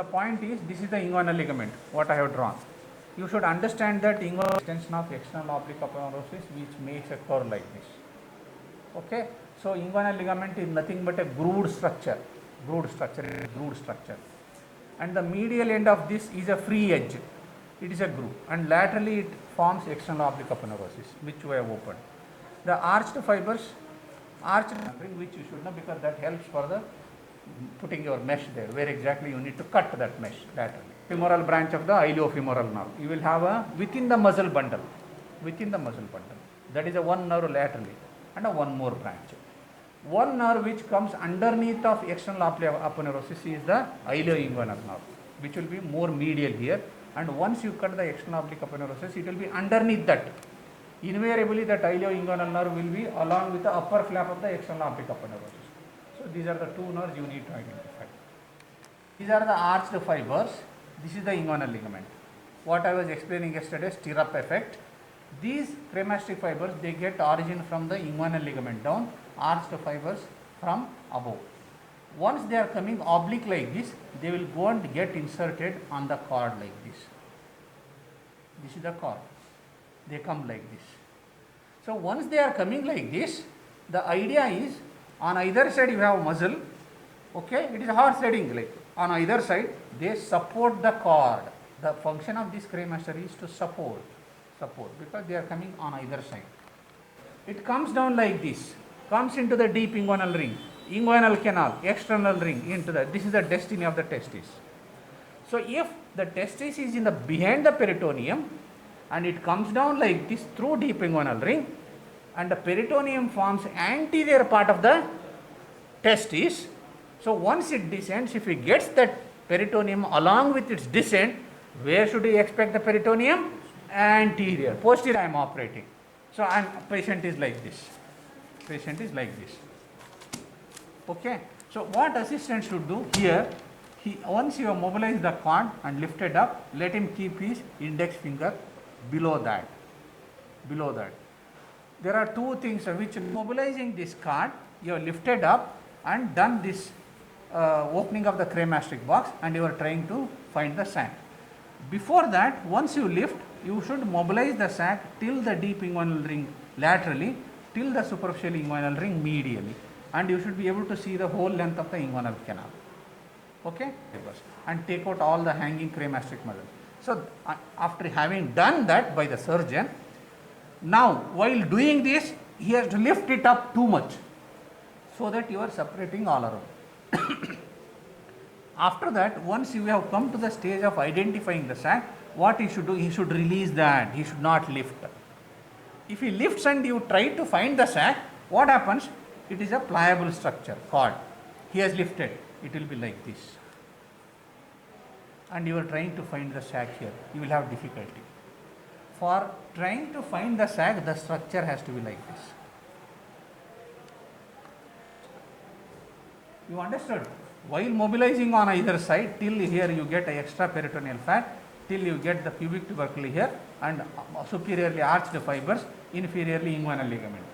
the point is, this is the inguinal ligament, what I have drawn. You should understand that inguinal extension of external oblique aponeurosis which makes a curve like this. Okay, so inguinal ligament is nothing but a grooved structure, and the medial end of this is a free edge. It is a groove, and laterally it forms external oblique aponeurosis, which we have opened. The arched fibers, which you should know because that helps for the putting your mesh there, where exactly you need to cut that mesh laterally. Femoral branch of the iliofemoral nerve. You will have a within the muscle bundle. That is a one nerve laterally and a one more branch. One nerve which comes underneath of external oblique aponeurosis is the ilioinguinal nerve, which will be more medial here. And once you cut the external oblique aponeurosis, it will be underneath that. Invariably, the ilioinguinal nerve will be along with the upper flap of the external oblique aponeurosis. So these are the two nerves you need to identify. These are the arched fibers. This is the inguinal ligament. What I was explaining yesterday, stirrup effect. These cremasteric fibers, they get origin from the inguinal ligament down, arched fibers from above. Once they are coming oblique like this, they will go and get inserted on the cord like this. This is the cord. They come like this. So once they are coming like this, the idea is on either side you have muscle. Okay, it is a horse riding, like on either side they support the cord. The function of this cremaster is to support because they are coming on either side. It comes down like this, comes into the deep inguinal ring, inguinal canal, external ring into the, this is the destiny of the testis. So if the testis is in the behind the peritoneum and it comes down like this through deep inguinal ring, and the peritoneum forms anterior part of the testis. So once it descends, if it gets that peritoneum along with its descent, where should we expect the peritoneum? Anterior. Posterior I am operating. So patient is like this. Okay. So what assistant should do here? Once you have mobilized the cord and lifted up, let him keep his index finger below that. There are two things which mobilizing this cord, you have lifted up and done this opening of the cremasteric box, and you are trying to find the sac. Before that, once you lift, you should mobilize the sac till the deep inguinal ring laterally, till the superficial inguinal ring medially, and you should be able to see the whole length of the inguinal canal. Okay, and take out all the hanging cremasteric muscle. So after having done that by the surgeon, now while doing this, he has to lift it up too much so that you are separating all around. After that, once you have come to the stage of identifying the sac, what he should do? He should release that. He should not lift. If he lifts and you try to find the sac, what happens? It is a pliable structure, cord. He has lifted. It will be like this. And you are trying to find the sac here. You will have difficulty. For trying to find the sac, the structure has to be like this. You understood? While mobilizing on either side, till here you get extra peritoneal fat, till you get the pubic tubercle here, and superiorly arched fibers, inferiorly inguinal ligament.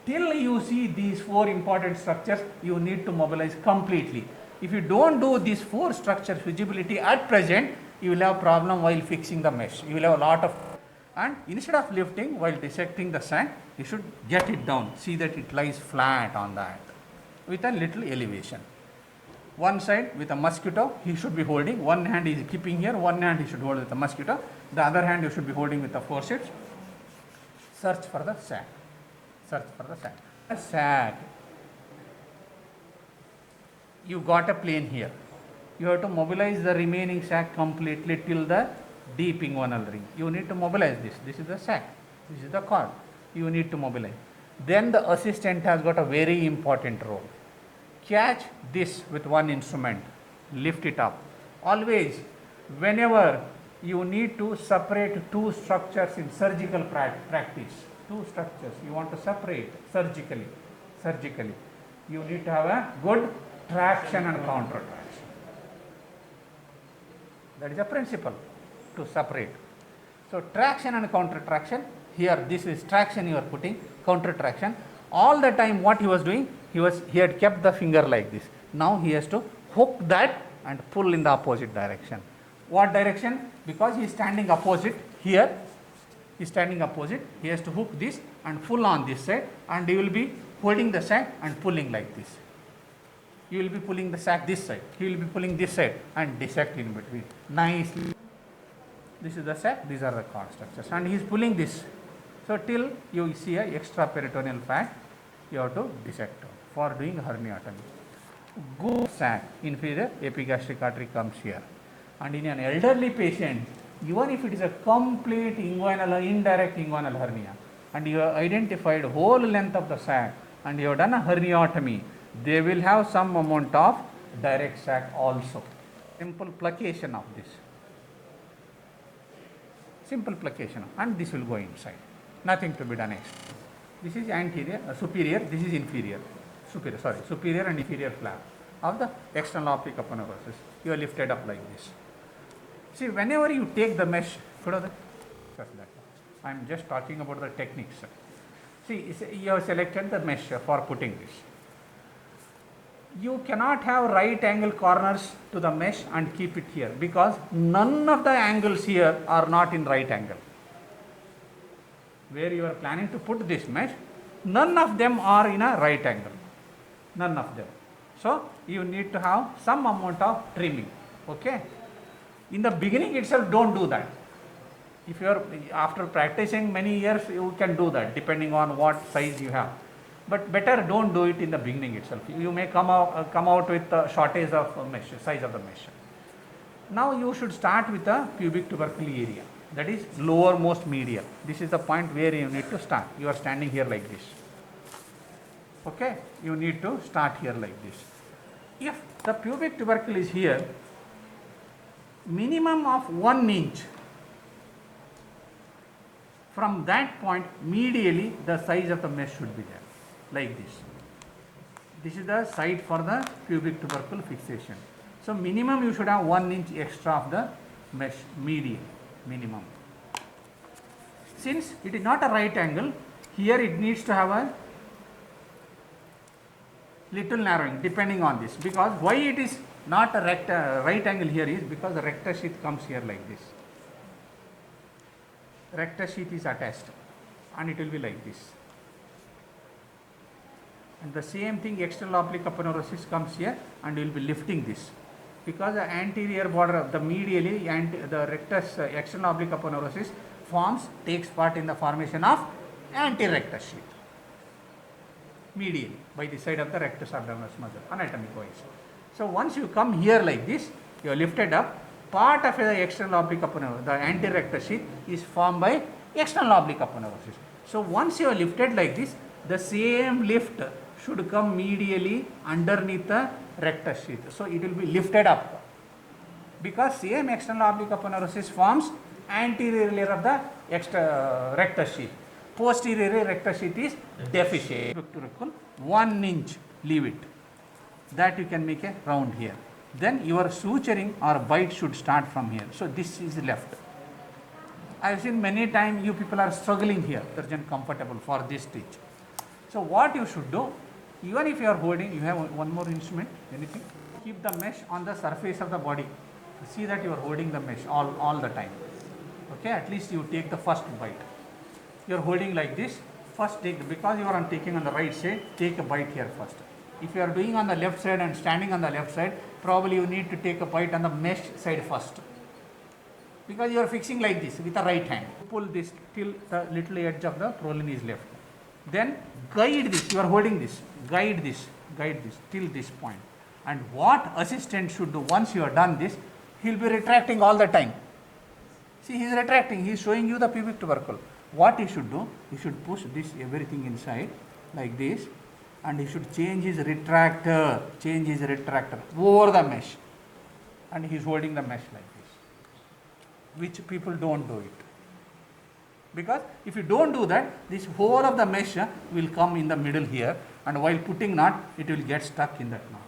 Till you see these four important structures, you need to mobilize completely. If you don't do these four structures visibility at present, you will have problem while fixing the mesh. You will have a lot of, and instead of lifting while dissecting the sac, you should get it down. See that it lies flat on that with a little elevation. One side with a mosquito, he should be holding. One hand is keeping here, one hand he should hold with the mosquito. The other hand you should be holding with the forceps. Search for the sac. A sac. You got a plane here. You have to mobilize the remaining sac completely till the deep inguinal ring. You need to mobilize this. This is the sac. This is the cord. You need to mobilize. Then the assistant has got a very important role. Catch this with one instrument, lift it up. Always, whenever you need to separate two structures in surgical practice, two structures you want to separate surgically, you need to have a good traction and counter traction. That is a principle to separate. So traction and counter traction, here this is traction you are putting, counter traction. All the time what he was doing, he had kept the finger like this. Now he has to hook that and pull in the opposite direction. What direction? Because he is standing opposite here, he is standing opposite, he has to hook this and pull on this side, and he will be holding the sack and pulling like this. You will be pulling the sack this side, he will be pulling this side and dissect in between nicely. This is the sac, these are the cord structures, and he is pulling this. So till you see a extraperitoneal fat, you have to dissect out for doing herniatomy. Good sac, inferior epigastric artery comes here, and in an elderly patient, even if it is a complete inguinal, indirect inguinal hernia, and you have identified whole length of the sac, and you have done a herniatomy, they will have some amount of direct sac also. Simple plication of this. Simple plication, and this will go inside. Nothing to be done extra. This is anterior, superior, this is inferior. Superior and inferior flap of the external oblique aponeurosis. You are lifted up like this. See, whenever you take the mesh, I am just talking about the techniques. See, you have selected the mesh for putting this. You cannot have right angle corners to the mesh and keep it here, because none of the angles here are not in right angle. Where you are planning to put this mesh, none of them are in a right angle. None of them. So you need to have some amount of trimming. Okay. In the beginning itself, don't do that. If you are after practicing many years, you can do that depending on what size you have. But better don't do it in the beginning itself. You may come out with a shortage of mesh, size of the mesh. Now you should start with the pubic tubercle area, that is lowermost medial. This is the point where you need to start. You are standing here like this. Okay, you need to start here like this. If the pubic tubercle is here, minimum of 1 inch from that point medially, the size of the mesh should be there. Like this. This is the site for the pubic tubercle fixation. So minimum you should have 1 inch extra of the mesh medial, minimum. Since it is not a right angle, here it needs to have a little narrowing depending on this, because why it is not a right angle here is because the rectus sheath comes here like this. Rectus sheath is attached and it will be like this. And the same thing, external oblique aponeurosis comes here and you will be lifting this, because the anterior border of the medially and the rectus external oblique aponeurosis takes part in the formation of anterectus sheath medially by the side of the rectus abdominis muscle, anatomic wise. So once you come here like this, you are lifted up, part of the external oblique aponeurosis, the anterectus sheath is formed by external oblique aponeurosis. So once you are lifted like this, the same lift should come medially underneath the rectus sheath. So it will be lifted up, because same external oblique aponeurosis forms anterior layer of the rectus sheath. Posterior rectus sheath is deficient. 1 inch, leave it. That you can make a round here. Then your suturing or bite should start from here. So this is left. I have seen many times you people are struggling here, surgeon comfortable for this stitch. So what you should do, even if you are holding, you have one more instrument, anything, keep the mesh on the surface of the body. See that you are holding the mesh all the time. Okay, at least you take the first bite. You are holding like this, first take, because you are taking on the right side, take a bite here first. If you are doing on the left side and standing on the left side, probably you need to take a bite on the mesh side first, because you are fixing like this with the right hand. Pull this till the little edge of the prolene is left. Then guide this, you are holding this, guide this till this point. And what assistant should do once you have done this, he will be retracting all the time. See, he is retracting, he is showing you the pubic tubercle. What he should do, he should push this everything inside like this, and he should change his retractor over the mesh, and he is holding the mesh like this, which people don't do it. Because if you don't do that, this whole of the mesh will come in the middle here, and while putting knot, it will get stuck in that knot.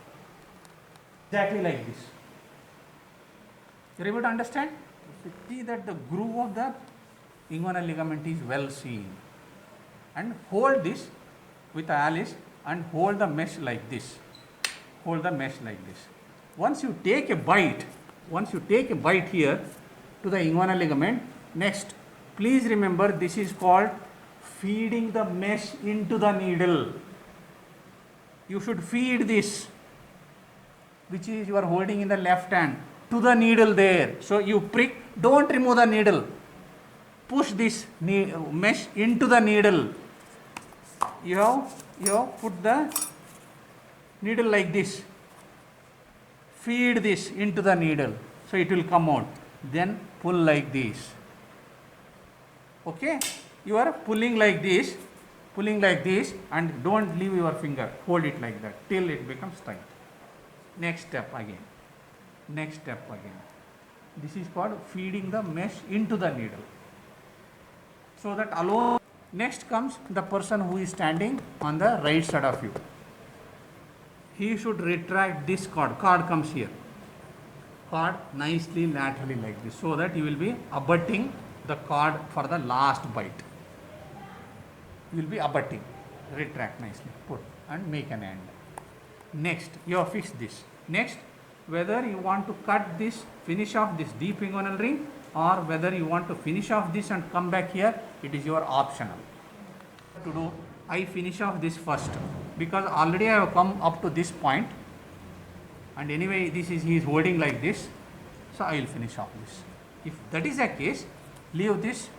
Exactly like this. You are able to understand? See that the groove of the inguinal ligament is well seen. And hold this with Alice and hold the mesh like this. Hold the mesh like this. once you take a bite here to the inguinal ligament, next, please remember this is called feeding the mesh into the needle. You should feed this, which is you are holding in the left hand, to the needle there. So you prick, don't remove the needle. Push this mesh into the needle. You have put the needle like this. Feed this into the needle. So it will come out. Then pull like this. Okay? You are pulling like this, and don't leave your finger. Hold it like that till it becomes tight. Next step again. This is called feeding the mesh into the needle. So that alone. Next comes the person who is standing on the right side of you. He should retract this cord. Cord comes here. Cord nicely laterally like this, so that you will be abutting the cord for the last bite. You will be abutting. Retract nicely. Put and make an end. Next, you have fixed this. Next, whether you want to cut this, finish off this deep inguinal ring, or whether you want to finish off this and come back here, it is your optional. To do, I finish off this first, because already I have come up to this point, and anyway he is holding like this, so I will finish off this. If that is the case, leave this,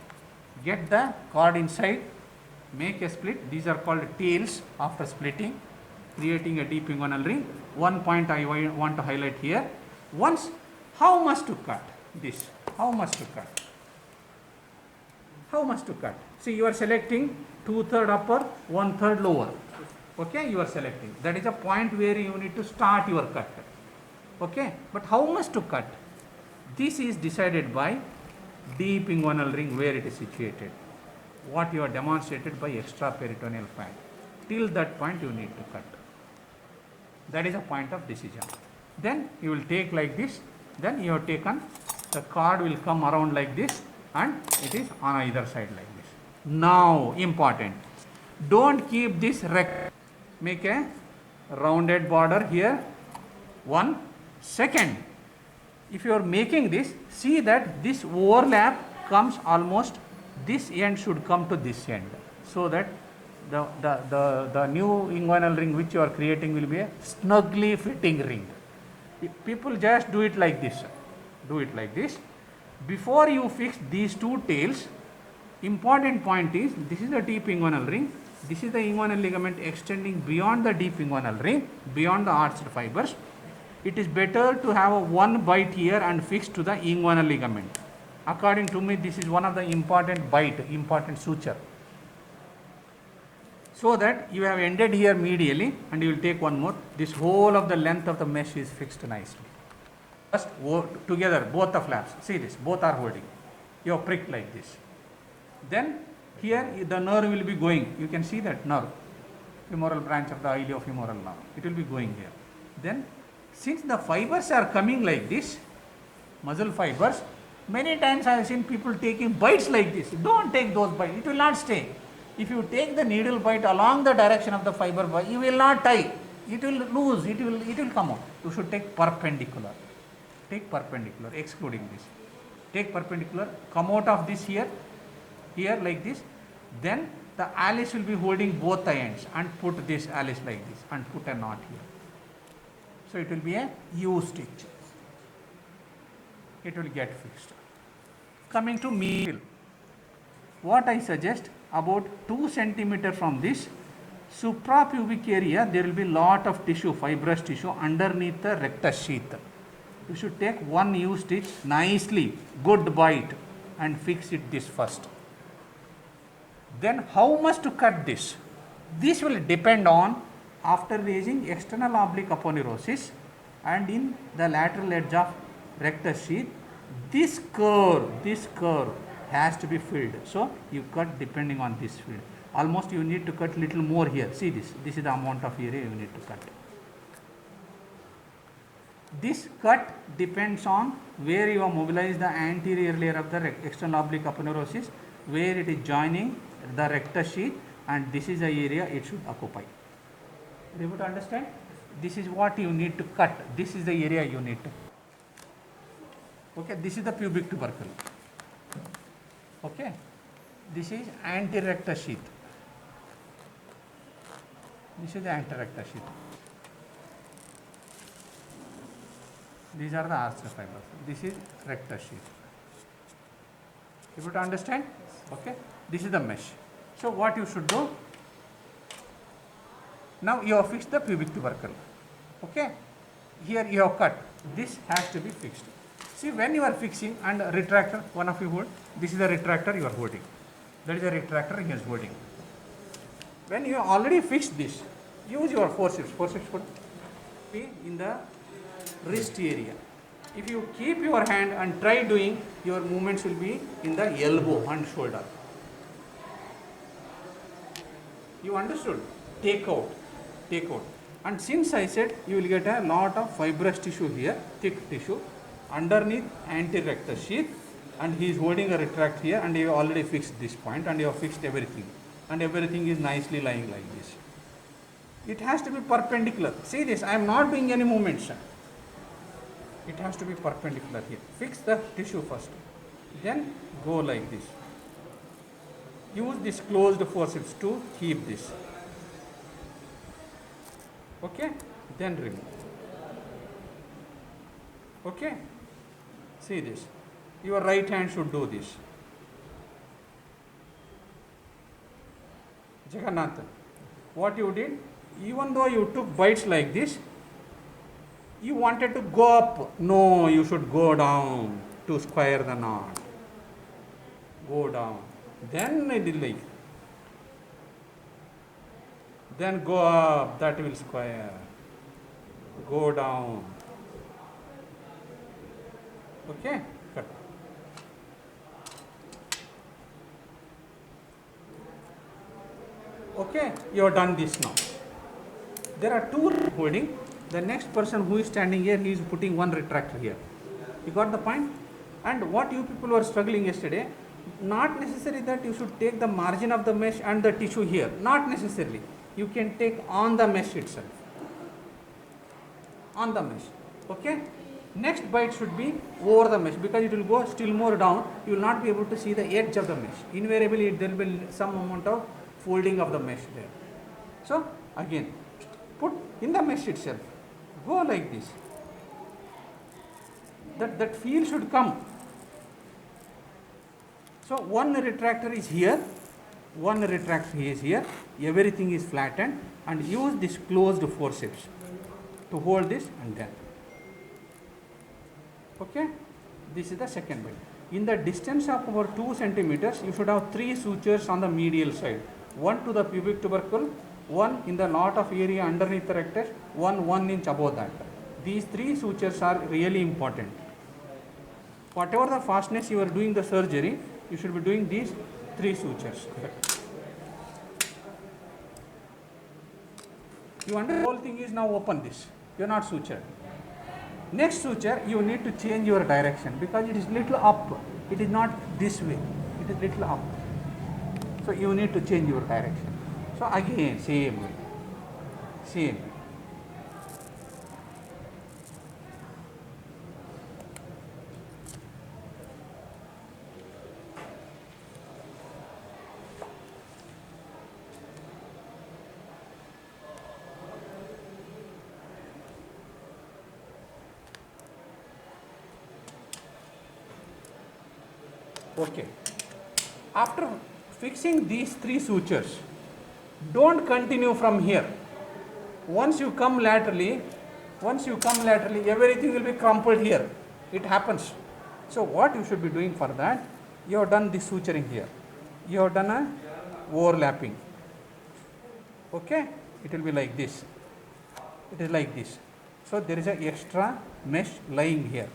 get the cord inside, make a split. These are called tails after splitting, creating a deep inguinal ring. One point I want to highlight here. Once, how much to cut this? How much to cut? See, you are selecting 2/3 upper, 1/3 lower. Okay, you are selecting. That is a point where you need to start your cut. Okay, but how much to cut? This is decided by deep inguinal ring, where it is situated. What you are demonstrated by extraperitoneal fat. Till that point you need to cut. That is a point of decision. Then you will take like this. Then you have taken, the cord will come around like this, and it is on either side like this. Now, important, don't keep this rect. Make a rounded border here. 1 second. If you are making this, see that this overlap comes almost, this end should come to this end, so that the new inguinal ring which you are creating will be a snugly fitting ring. People just do it like this. Before you fix these two tails, important point is, this is the deep inguinal ring, this is the inguinal ligament extending beyond the deep inguinal ring, beyond the arched fibers. It is better to have a one bite here and fix to the inguinal ligament. According to me, this is one of the important suture. So that you have ended here medially, and you will take one more. This whole of the length of the mesh is fixed nicely. Just together, both the flaps. See this, both are holding. You have pricked like this. Then here the nerve will be going. You can see that nerve, femoral branch of the iliofemoral nerve. It will be going there. Then, since the fibers are coming like this, muscle fibers, many times I have seen people taking bites like this. Don't take those bites. It will not stay. If you take the needle bite along the direction of the fiber bite, you will not tie. It will lose. It will come out. You should take perpendicular. Take perpendicular, excluding this. Take perpendicular. Come out of this here like this. Then the Alice will be holding both the ends, and put this Alice like this, and put a knot here. So it will be a U stitch. It will get fixed. Coming to medial, what I suggest, about 2 centimeter from this suprapubic area, there will be lot of tissue, fibrous tissue underneath the rectus sheath. You should take one U stitch nicely, good bite, and fix it this first. Then how much to cut this? This will depend on, after raising external oblique aponeurosis and in the lateral edge of rectus sheath, this curve has to be filled. So you cut depending on this field. Almost you need to cut little more here. See this. This is the amount of area you need to cut. This cut depends on where you have mobilized the anterior layer of the external oblique aponeurosis, where it is joining the rectus sheath, and this is the area it should occupy. Are you able to understand? This is what you need to cut. This is the area you need to. Okay, this is the pubic tubercle. Okay, this is anterector sheath. This is the anterector sheath. These are the arched fibers. This is rector sheath. You able to understand? Okay, this is the mesh. So what you should do? Now you have fixed the pubic tubercle. Okay, here you have cut. This has to be fixed. See, when you are fixing and retractor, one of you hold. This is the retractor you are holding. That is the retractor he is holding. When you already fixed this, use your forceps. Forceps would be in the wrist area. If you keep your hand and try doing, your movements will be in the elbow and shoulder. You understood? Take out. Take out. And since I said you will get a lot of fibrous tissue here, thick tissue, underneath anterector sheath, and he is holding a retract here, and you have already fixed this point, and you have fixed everything, and everything is nicely lying like this. It has to be perpendicular. See this, I am not doing any movements. It has to be perpendicular here. Fix the tissue first, then go like this. Use this closed forceps to keep this. Okay, then remove. Okay, see this. Your right hand should do this. Jagannath, what you did, even though you took bites like this, you wanted to go up. No, you should go down to square the knot. Go down. Then it is like. Then go up, that will square. Go down. Okay? Cut. Okay, you have done this now. There are two holding. The next person who is standing here, he is putting one retractor here. You got the point? And what you people were struggling yesterday, not necessary that you should take the margin of the mesh and the tissue here. Not necessarily. You can take on the mesh itself. On the mesh. Okay? Next bite should be over the mesh, because it will go still more down. You will not be able to see the edge of the mesh. Invariably, there will be some amount of folding of the mesh there. So, again, put in the mesh itself. Go like this. That feel should come. So, one retractor is here, one retractor is here, everything is flattened, and use this closed forceps to hold this and then. Okay, this is the second bite. In the distance of about 2 centimeters, you should have 3 sutures on the medial side. One to the pubic tubercle, one in the lot of area underneath the rectus, one 1 inch above that. These 3 sutures are really important. Whatever the fastness you are doing the surgery, you should be doing these 3 sutures. You understand? The whole thing is now open this. You are not sutured. Next suture, you need to change your direction, because it is little up. It is not this way. It is little up. So you need to change your direction. So again, same way. Same. Okay. After fixing these 3 sutures, don't continue from here. Once you come laterally, everything will be crumpled here. It happens. So what you should be doing for that, you have done this suturing here. You have done a overlapping. Okay? It will be like this. It is like this. So there is an extra mesh lying here.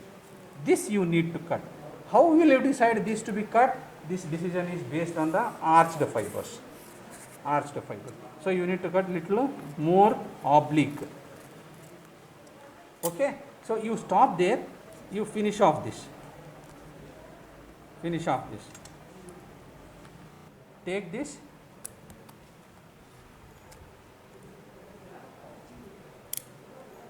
This you need to cut. How will you decide this to be cut? This decision is based on the arched fibers. Arched fibers. So you need to cut little more oblique. Okay. So you stop there. You finish off this. Finish off this. Take this.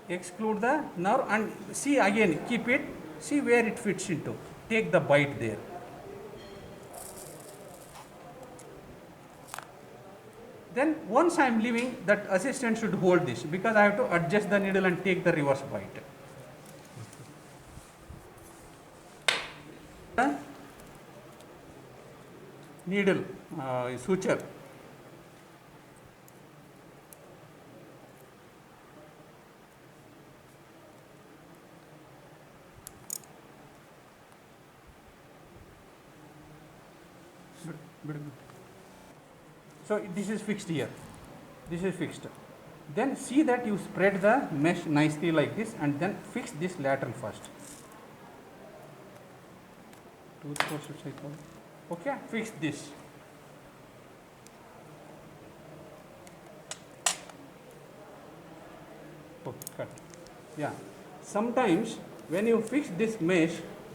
exclude the nerve and see again, keep it, see where it fits into, take the bite there. Then once I am leaving, that assistant should hold this because I have to adjust the needle and take the reverse bite. The needle suture. So this is fixed here. This is fixed. Then see that you spread the mesh nicely like this and then fix this lateral first. Okay, fix this. Okay, cut. Yeah. Sometimes when you fix this mesh,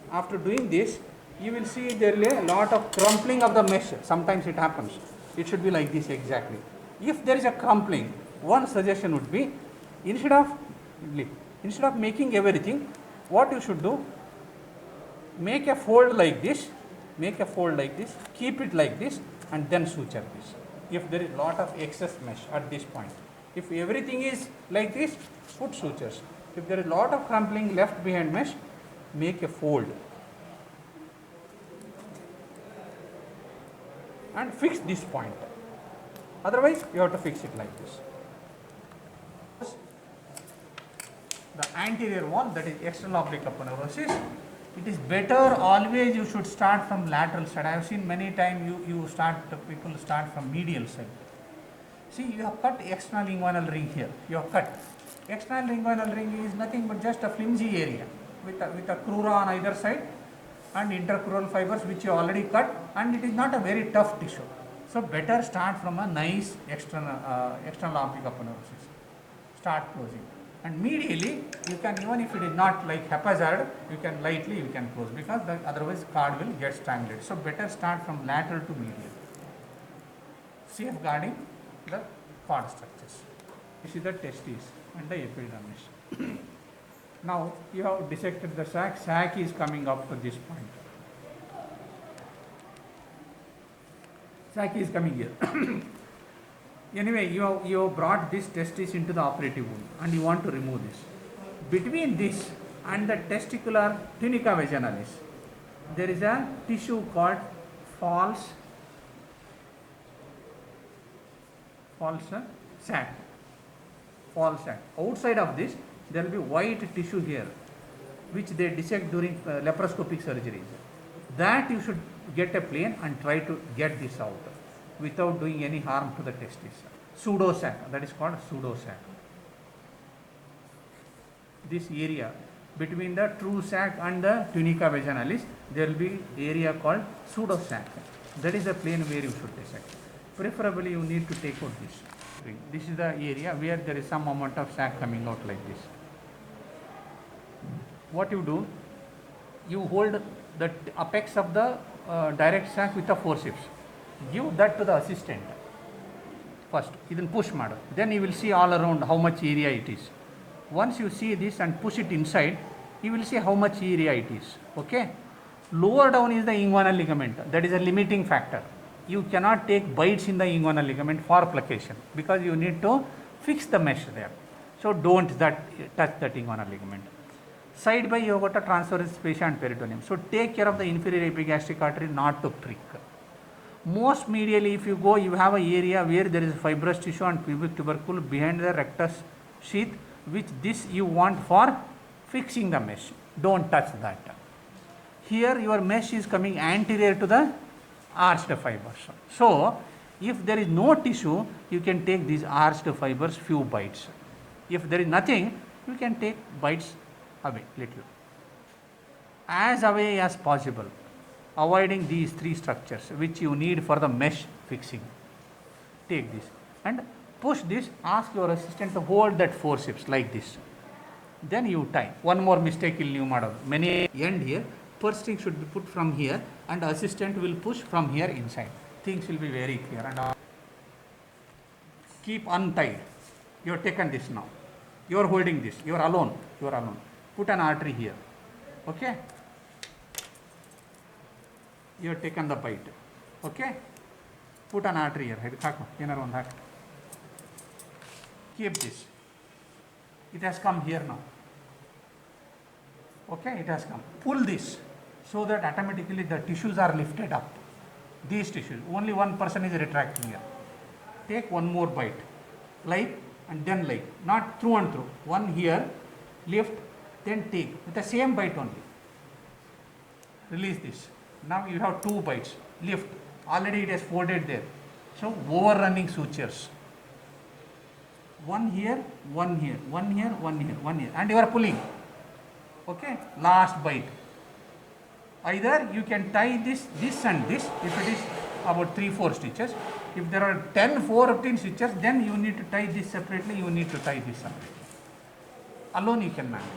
after doing this, you will see there is a lot of crumpling of the mesh. Sometimes it happens. It should be like this exactly. If there is a crumpling, one suggestion would be instead of making everything, what you should do, make a fold like this, keep it like this and then suture this. If there is lot of excess mesh at this point. If everything is like this, put sutures. If there is lot of crumpling left behind mesh, make a fold. And fix this point. Otherwise, you have to fix it like this. The anterior wall, that is external oblique aponeurosis, it is better always you should start from lateral side. I have seen many times people start from medial side. See, you have cut external inguinal ring here. You have cut. External inguinal ring is nothing but just a flimsy area with a crura on either side and intercrural fibers which you already cut, and it is not a very tough tissue. So better start from a nice external oblique aponeurosis. Start closing. And medially, you can, even if it is not like haphazard, you can close because otherwise cord will get strangled. So better start from lateral to medial, safeguarding the cord structures. This is the testis and the epidermis. Now you have dissected the sac. Sac is coming up to this point. Sac is coming here. Anyway, you have brought this testis into the operative wound and you want to remove this. Between this and the testicular tunica vaginalis, there is a tissue called false sac. False sac. Outside of this, there will be white tissue here, which they dissect during laparoscopic surgeries. That you should get a plane and try to get this out without doing any harm to the testis. Pseudo sac, that is called pseudo sac. This area between the true sac and the tunica vaginalis, there will be area called pseudo sac. That is the plane where you should dissect. Preferably you need to take out this ring. This is the area where there is some amount of sac coming out like this. What you do, you hold the apex of the direct sac with a forceps. Give that to the assistant first. Then push matter. Then you will see all around how much area it is. Once you see this and push it inside, you will see how much area it is. Okay. Lower down is the inguinal ligament. That is a limiting factor. You cannot take bites in the inguinal ligament for plication because you need to fix the mesh there. So don't touch that inguinal ligament. Side by you have got a transverse fascia and peritoneum. So take care of the inferior epigastric artery not to prick. Most medially, if you go, you have an area where there is fibrous tissue and pubic tubercle behind the rectus sheath, which this you want for fixing the mesh. Don't touch that. Here your mesh is coming anterior to the arched fibers. So if there is no tissue, you can take these arched fibers few bites. If there is nothing, you can take bites away little. As away as possible, avoiding these three structures which you need for the mesh fixing. Take this and push this. Ask your assistant to hold that forceps like this. Then you tie. One more mistake will you model. Many end here. First thing should be put from here and assistant will push from here inside. Things will be very clear. And keep untied. You have taken this now. You are holding this. You are alone. You are alone. Put an artery here. Okay. You have taken the bite. Okay. Put an artery here. Keep this. It has come here now. Okay, it has come. Pull this so that automatically the tissues are lifted up. These tissues. Only one person is retracting here. Take one more bite. Like and then like. Not through and through. One here, lift, then take. With the same bite only. Release this. Now you have 2 bites. Lift. Already it has folded there. So overrunning sutures. One here, one here, one here, one here, one here. And you are pulling. Okay. Last bite. Either you can tie this and this if it is about 3-4 stitches. If there are 10-14 stitches, then you need to tie this separately, you need to tie this separately. Alone you can manage.